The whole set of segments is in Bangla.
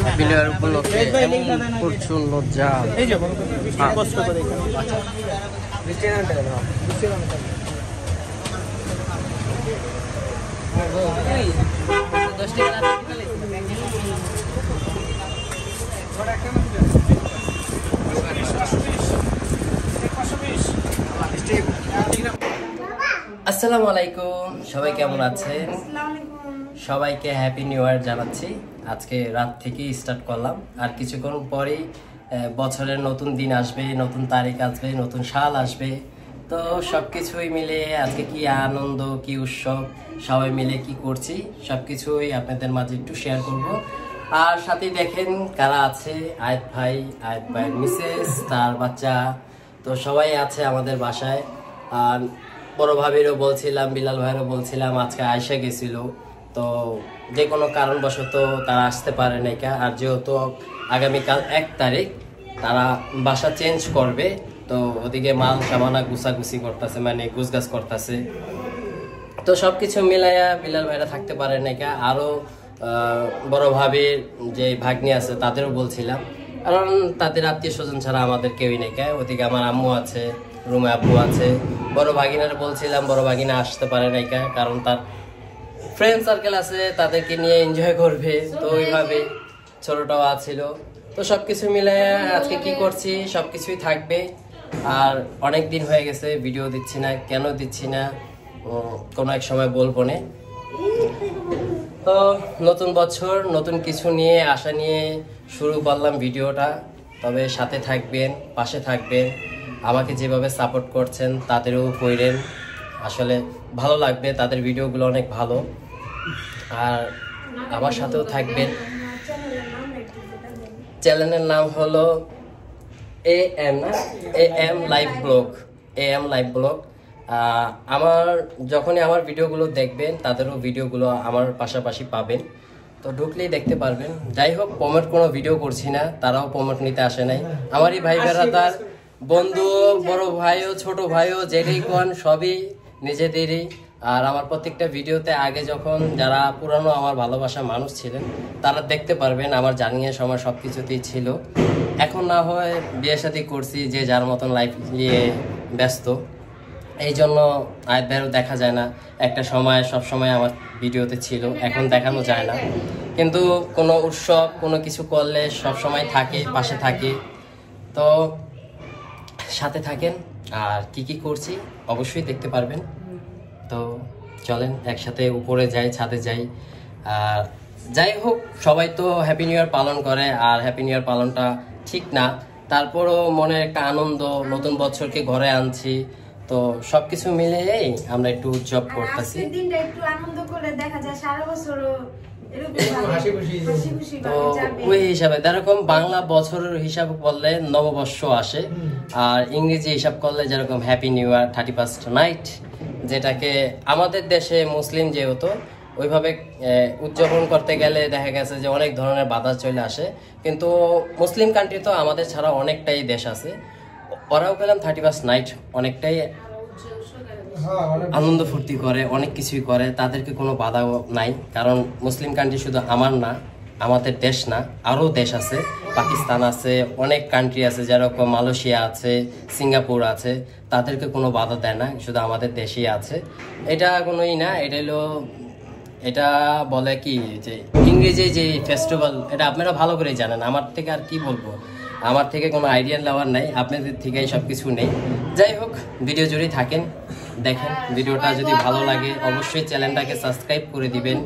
হ্যাপি নিউ ইয়ার উপলক্ষে প্রচন্ড জাম। আসসালামু আলাইকুম, সবাই কেমন আছেন? সবাইকে হ্যাপি নিউ ইয়ার জানাচ্ছি। আজকে রাত থেকে স্টার্ট করলাম, আর কিছুক্ষণ পরেই বছরের নতুন দিন আসবে, নতুন তারিখ আসবে, নতুন সাল আসবে। তো সবকিছুই মিলে আজকে কি আনন্দ, কি উৎসব, সবাই মিলে কি করছি সবকিছুই আপনাদের মাঝে একটু শেয়ার করব। আর সাথে দেখেন কারা আছে, আয়েত ভাইয়ের মিসেস, তার বাচ্চা, তো সবাই আছে আমাদের বাসায়। আর বড় ভাবিরও বলছিলাম, বিলাল ভাইয়েরও বলছিলাম, আজকে আয়সা গেছিল, তো যে কোনো কারণবশত তারা আসতে পারে নাই। আর যেহেতু আগামীকাল 1 তারিখ তারা বাসা চেঞ্জ করবে, তো ওদিকে মাল সামানা গুছাগুছি করতেছে, মানে গুছগাছ করতেছে। তো সব কিছু মিলাইয়া বিলাল ভাইরা থাকতে পারে নাই। আরও বড় ভাবির যে ভাগ্নি আছে তাদেরও বলছিলাম, কারণ তাদের আত্মীয় স্বজন ছাড়া আমাদের কেউই নেই। ওদিকে আমার আম্মু আছে, রুমে আব্বু আছে। বড় ভাগিনার বলছিলাম, বড় ভাগিনা আসতে পারে নাই, কারণ তার ফ্রেন্ড সার্কেল আছে, তাদেরকে নিয়ে এনজয় করবে, তো ওইভাবে ছোটটাও আছিল। তো সবকিছু মিলে আজকে কি করছি সবকিছুই থাকবে। আর অনেক দিন হয়ে গেছে ভিডিও দিচ্ছি না, কেন দিচ্ছি না কোনো এক সময় বলবো না। তো নতুন বছর নতুন কিছু নিয়ে আশা নিয়ে শুরু করলাম ভিডিওটা। তবে সাথে থাকবেন, পাশে থাকবেন, আমাকে যেভাবে সাপোর্ট করছেন তাদেরও কইরেন, আসলে ভালো লাগবে। তাদের ভিডিওগুলো অনেক ভালো, আর আমার সাথেও থাকবেন। চ্যানেলের নাম হলো AM লাইভ ব্লগ। আমার যখনই আমার ভিডিওগুলো দেখবেন তাদেরও ভিডিওগুলো আমার পাশাপাশি পাবেন, তো ঢুকলেই দেখতে পারবেন। যাই হোক, প্রমোট কোনো ভিডিও করছি না, তারাও প্রমোট নিতে আসে নাই। আমারই ভাই বেড়াদার বন্ধু, বড় ভাইও ছোট ভাইও যেটাই কোন সবই নিজেদেরই। আর আমার প্রত্যেকটা ভিডিওতে আগে যখন যারা পুরানো আমার ভালোবাসা মানুষ ছিলেন তারা দেখতে পারবেন, আমার জানিয়ে সময় সব কিছুতেই ছিল। এখন না হয় বিয়ে শাদী করছি, যে যার মতন লাইফ নিয়ে ব্যস্ত, এই জন্য আয়েত ভাইয়েরও দেখা যায় না। একটা সময় সব সময় আমার ভিডিওতে ছিল, এখন দেখানো যায় না। কিন্তু কোনো উৎসব কোনো কিছু করলে সব সময় থাকে, পাশে থাকে। তো সাথে থাকেন, আর কি কি করছি অবশ্যই দেখতে পারবেন। তো চলেন একসাথে উপরে যাই, ছাদে যাই। আর যাই হোক, সবাই তো হ্যাপি নিউ ইয়ার পালন করে, আর হ্যাপি নিউ ইয়ার পালনটা ঠিক না, তারপরও মনে একটা আনন্দ, নতুন বছরকে ঘরে আনছি, তো সবকিছু মিলিয়েই আমরা একটু উদযাপন করতেছি। তো ওই হিসাবে যেরকম বাংলা বছরের হিসাব করলে নববর্ষ আসে, আর ইংরেজি হিসাব করলে যেরকম happy new year 31st night, যেটাকে আমাদের দেশে মুসলিম যেহেতু ওইভাবে উদযাপন করতে গেলে দেখা গেছে যে অনেক ধরনের বাধা চলে আসে। কিন্তু মুসলিম কান্ট্রি তো আমাদের ছাড়া অনেকটাই দেশ আছে, ওরাও গেলাম 31st নাইট অনেকটাই আনন্দ ফুর্তি করে, অনেক কিছুই করে, তাদেরকে কোনো বাধা নাই। কারণ মুসলিম কান্ট্রি শুধু আমার না, আমাদের দেশ না, আরও দেশ আছে, পাকিস্তান আছে, অনেক কান্ট্রি আছে, যেরকম মালয়েশিয়া আছে, সিঙ্গাপুর আছে, তাদেরকে কোনো বাধা দেয় না, শুধু আমাদের দেশেই আছে। এটা কোনোই না, এটা বলে কি যে ইংরেজি যে ফেস্টিভ্যাল, এটা আপনারা ভালো করেই জানেন, আমার থেকে আর কি বলবো, আমার থেকে কোনো আইডিয়া নেওয়ার নাই, আপনাদের থেকেই সব কিছু নেই। যাই হোক, ভিডিও জুড়ে থাকেন, দেখেন। ভিডিওটা যদি ভালো লাগে অবশ্যই চ্যানেলটাকে সাবস্ক্রাইব করে দিবেন,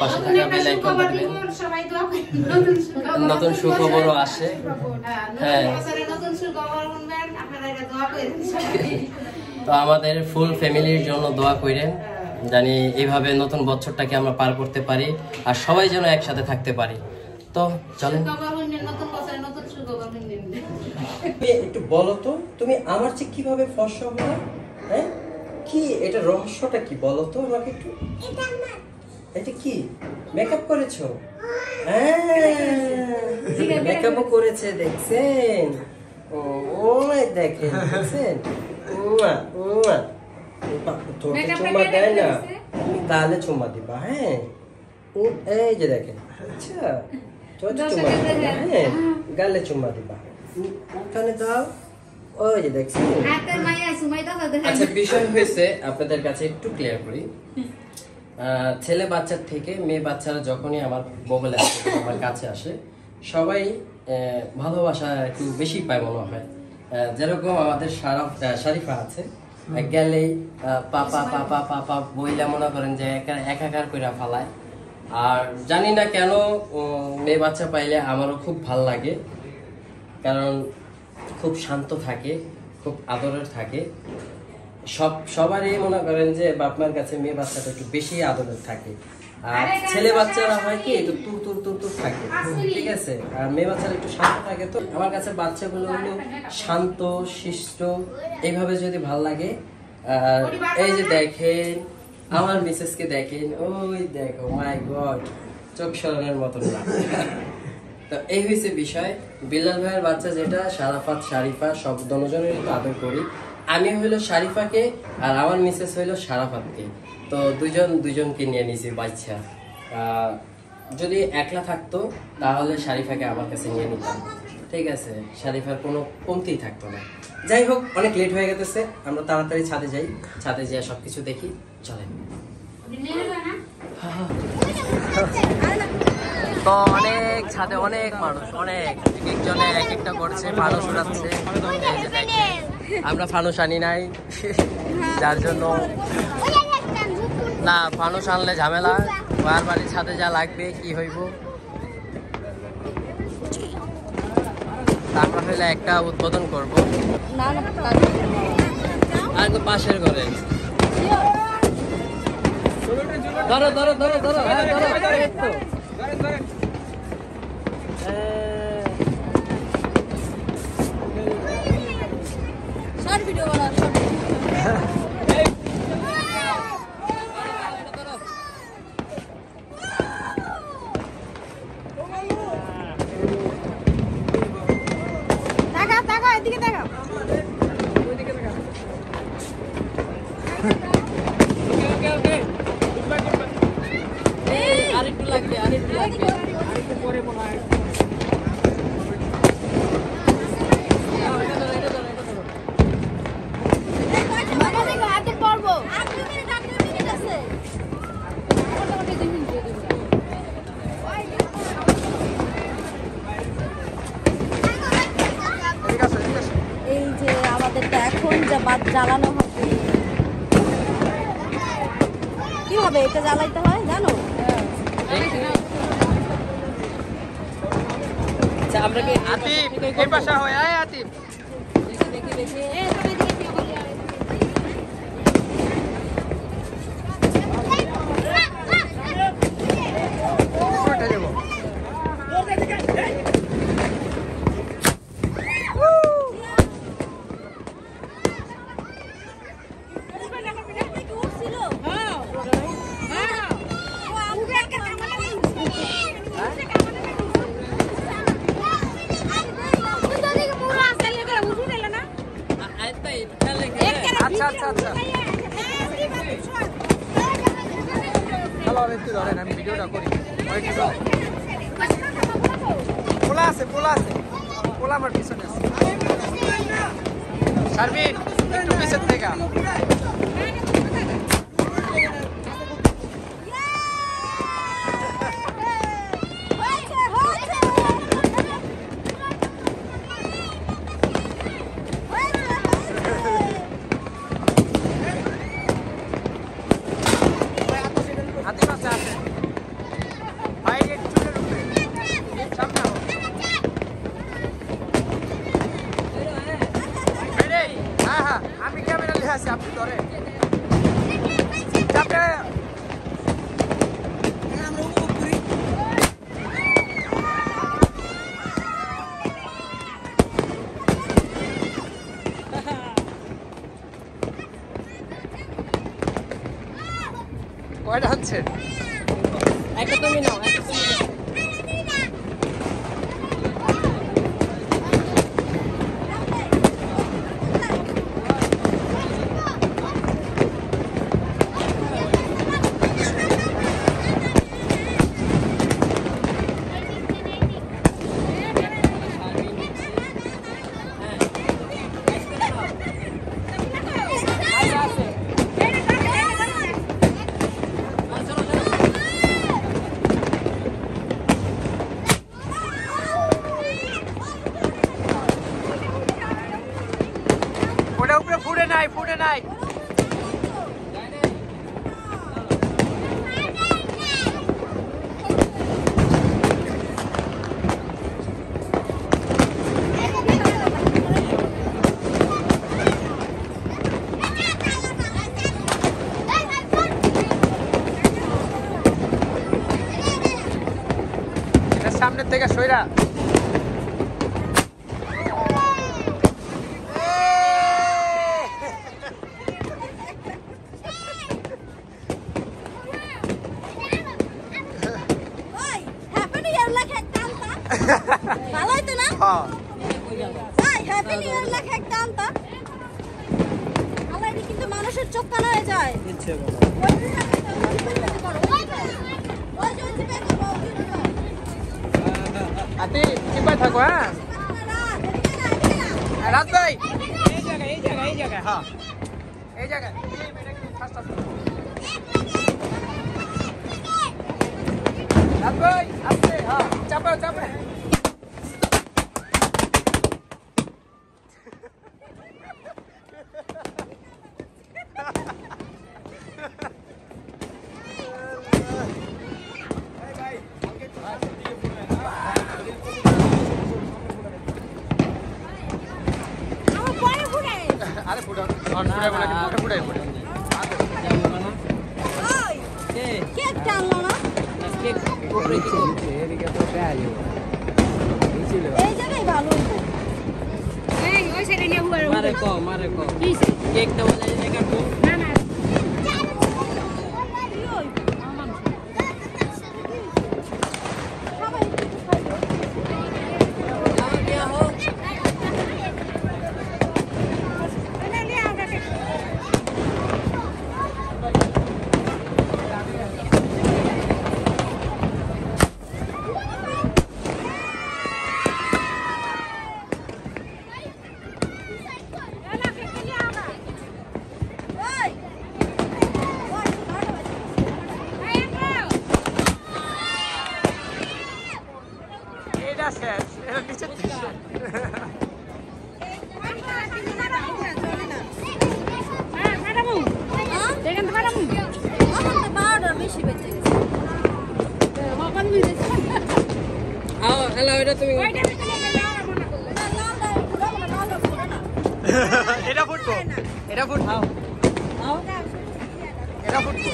পাশে থাকা বেল আইকনটা দিবেন, নতুন সুখবরও আসে। হ্যাঁ, তো আমাদের ফুল ফ্যামিলির জন্য দোয়া করেন, জানি এইভাবে নতুন বছরটাকে আমরা পার করতে পারি, আর সবাই যেন একসাথে থাকতে পারি। তো চলেন, একটু বলো তো, তুমি আমার চেয়ে কিভাবে ফর্সা হলো? হ্যাঁ, কি এটা রহস্যটা কি বলো তো আমাকে একটু। এটা কি মেকআপ করেছো? মেকআপও করেছে দেখছেন? ওই দেখেন দেখছেন? ঠোঁটে চুম্মা দেয় না, তুমি গালে চুম্মা দিবা। হ্যাঁ এই যে দেখেন, আচ্ছা ঠোঁটে চুম্মা দিবা, হ্যাঁ গালে চুম্মা দিবা, ওখানে দাও। ওই যে দেখছেন। আচ্ছা বিষয় হয়েছে আপনাদের কাছে একটু ক্লিয়ার করি। ছেলে বাচ্চার থেকে মেয়ে বাচ্চারা যখনই আমার মোবাইলে আসে, আমার কাছে আসে, সবাই ভালোবাসা একটু বেশি পায় মনে হয়। যেরকম আমাদের শারিফা আছে, গেলেই পাপা পাপা পাপা বইলা মনে করেন যে একাকার করে ফালায়। আর জানি না কেন মেয়ে বাচ্চা পাইলে আমারও খুব ভাল লাগে, কারণ খুব শান্ত থাকে, খুব আদরের থাকে। সবারই মনে করেন যে বাপ মার কাছে মেয়ে বাচ্চাটা একটু বেশি আদরের থাকে, আর ছেলে বাচ্চারা হয় কি একটু তুর তুর তুর তুর থাকে, ঠিক আছে? আর মেয়ে বাচ্চারা একটু শান্ত থাকে। তো আমার কাছে বাচ্চাগুলো হলো শান্ত শিষ্ট, এইভাবে যদি ভাল লাগে। আর এই যে দেখেন আমার মিসেসকে দেখেন, ওই দেখো মাই গড, চোখ সরানোর মতন না। তো এই হয়েছে বিষয়। বিল্লাল ভাইয়ের বাচ্চা যেটা শারাফাত শারিফা, সব দনজনের আদর করি। আমি হইলো শারিফাকে আর আমার মিসেস হইলো শারাফাতকে। তো দুজনকে নিয়ে নিয়েছি বাচ্চা। যদি একলা থাকতো তাহলে শারিফাকে আমার কাছে নিয়ে নিতাম, ঠিক আছে? শারিফার কোনো কমতি থাকতো না। যাই হোক, অনেক লেট হয়ে গেছে, আমরা তাড়াতাড়ি ছাদে যাই, ছাদে যেয়ে সবকিছু দেখি, চলেন। তো অনেক ছাদে অনেক মানুষ, অনেক একজনে এক একটা করছে, ফানুস উড়াচ্ছে। আমরা ফানুস আনি নাই, যার জন্য না ফানুস আনলে ঝামেলা, বারবারই ছাদে যা লাগবে কি হইব। আমরা হইলে একটা উদ্বোধন করবো আর পাশের ঘরে। ধরো ধরো ধরো ধরো ধরো। শর্ট ভিডিও বানা, শর্ট তাকাও তাকাও, এদিকে তাকাও, ওইদিকে তাকাও। ওকে ওকে এই আরেকটু লাগবে, আরেকটু লাগবে, আরেকটু পরে মনে হয়। এই যে আমাদেরটা এখন যা বাদ জ্বালানো হবে, কিভাবে এটা জ্বালাইতে হয় জানো? আচ্ছা আমরা কি আতিফ এই পাশে হয়? আয় আতিফ, দেখি দেখি এই তুমি দিকে কি বলি? কোটা যাব আচ্ছা আচ্ছা আচ্ছা, হ্যালো একটু ধরেন, আমি ভিডিওটা করি। পোলা আছে, পোলা আছে, পোলা আমার পিছনে আছে। শারমিন একটু পিছের থেকে আমি ক্যামেরা লিখে আছি, আপনি ধরে একটা তুমি নাও, একটা তুমি নাও। ফুটে নাই সামনের থেকে সইরা ভালো হইতো না? হ্যাপি নিউ ইয়ার লেখা একটা আনতা। আল্লাহ কিন্তু মানুষের চোখ কানা হয়ে যায়। আতি চিপাই থাকো হ্যাঁ রাত ভাই এই জায়গায় হ্যাঁ এই জায়গায় রাত ভাই আস্তে হ্যাঁ চাপাও আরে ফুটা কেক টানলো না? এই জায়গায় ভালো হইতো। মারে কো কেকটা বলে জায়গা কো না এটা তুমি এটা ফুটবো এটা ফুটবো এটা ফুটবো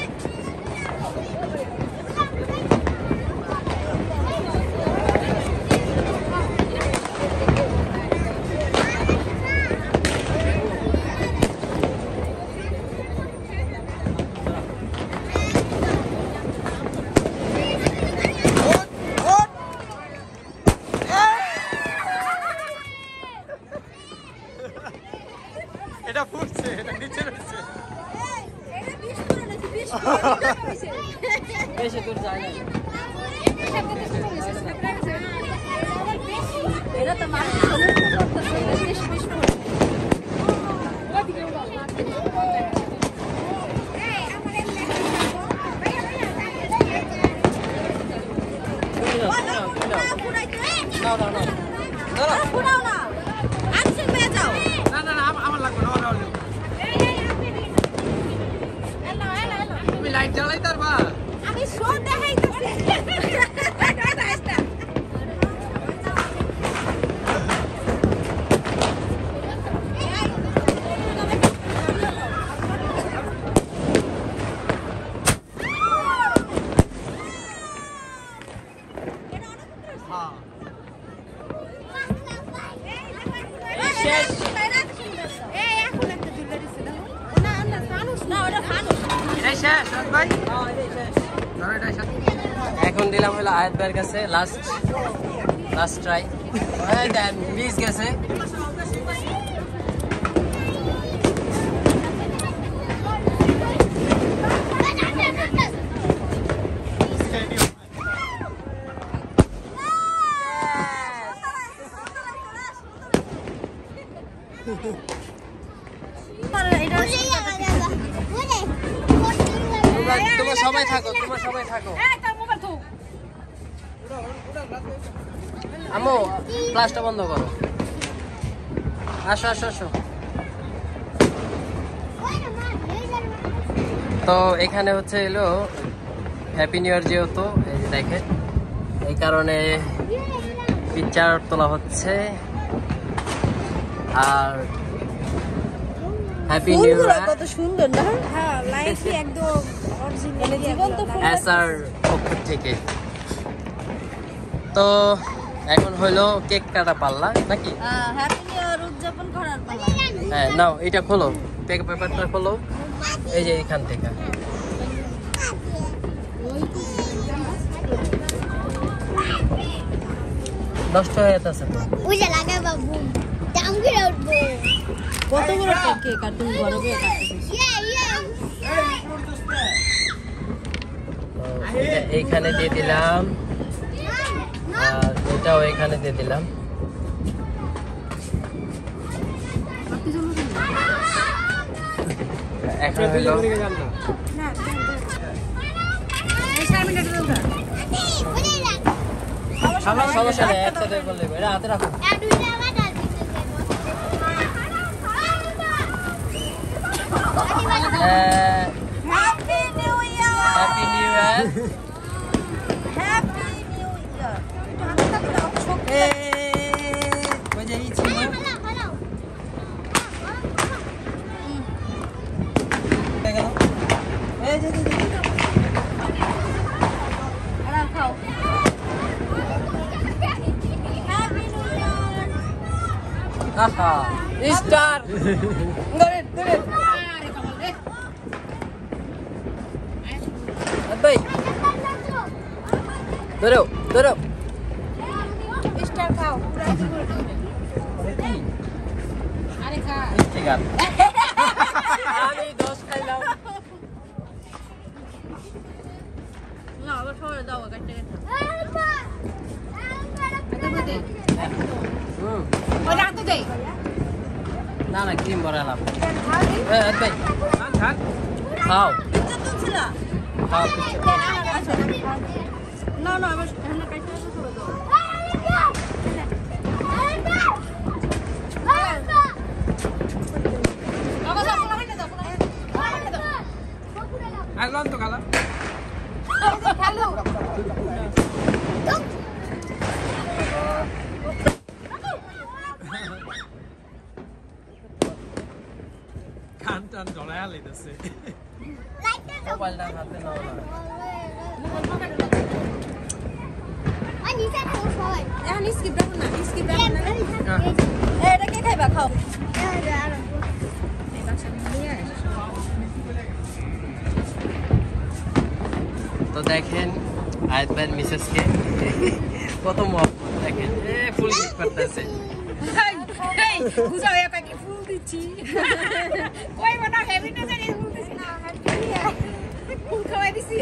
এটা ফুটছে এটা নিচে রয়েছে বেশি দূর যায় না এটা তো মানুষ সমস্যা করতেছে এটা বেশ বেশ আমার লাগবে না তুমি লাইট জ্বালাই তারবা আমি শো দেখাইতেছি শেষ ভাই এখন দিলাম হলো আয়াত ভাইয়ের কাছে লাস্ট ট্রাই। দেন মিস গেছে। তোমরা সবাই থাকো। আম্মু ক্লাসটা বন্ধ করো। আসো। তো এখানে হচ্ছে এলো হ্যাপি নিউ ইয়ার যেহেতু এই যে দেখেন, এই কারণে পিকচার তোলা হচ্ছে। আর হ্যাপি নিউ ইয়ার কত সুন্দর না? হ্যাঁ, লাইট একদম অরিজিনাল জীবন্ত ফুল এসআর পক্ষ থেকে। তো এখন হলো কেক কাটা পাল্লা নাকি? হ্যাপি নিউ ইয়ার উদযাপন করার পালা। হ্যাঁ নাও এটা খোলো, পেপারটা খোলো, এই যে এখান থেকে। নষ্ট হয়ে যাচ্ছে তো। উজে লাগা বাবু টাঙ্গি উঠবো। কত বড় কেক আর তুমি বড় কেক কাটতেছিস? এইখানে দিয়ে দিলাম আর এটাও এখানে দিয়ে দিলাম। এখন হলো সমস্যা নেই, একসাথে বললে এটা হাতে রাখো। Happy new year. Happy new year. Happy new year. ওই যে এই ছিল এই যে খাও। Happy new year. আহা স্টার ধরে ভাই ধরো স্টার খাও। আরে খা। ঠিক আছে আমি 10 খাইলাম। না আবার সরে দাও কাটতে না ক্রিম ভরালাম। ভাই খাও খাও। না আবার কাটতে সরে দাও। কান জড়ায় লাইতেছে। মোবাইলটা হাতে নাও না। এখন স্কিপ রাখো না, স্কিপ রাখো না। এটা কে খাইবা খাও। তো দেখেন আয়াত ভাইয়ের মিসেসকে কত মহব্বত, দেখেন ফুল গিফট করতেছে। বুঝাও একা কি ফুল দিচ্ছি। কই বনা হেভি না জানি ফুল দিছি না। ফুল খাওয়াই দিছি।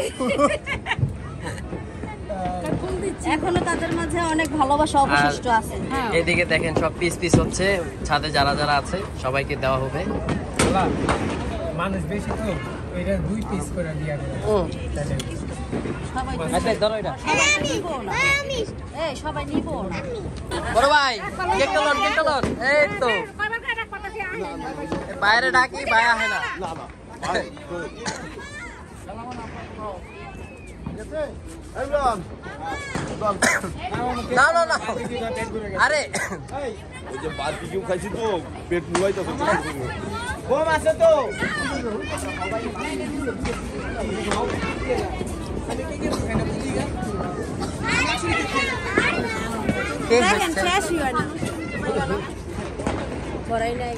এখনো তাদের মাঝে অনেক ভালোবাসা অবশিষ্ট আছে। এদিকে দেখেন সব পিস হচ্ছে, ছাদে যারা আছে সবাইকে দেওয়া হবে। মানুষ বেশি তো এটা 2 পিস করে দিয়া দেবে। আচ্ছা ধরো এটা। সবাই নিব না। বড় ভাই কেক কালন এই তো বাইরে ডাকি ভাই আহে না। না আরে ওই যে বারবিকিউ খাইছি তো পেট মুলাইতেছে। বোম আছে তো শেষ হয় না। বড়াই নাই।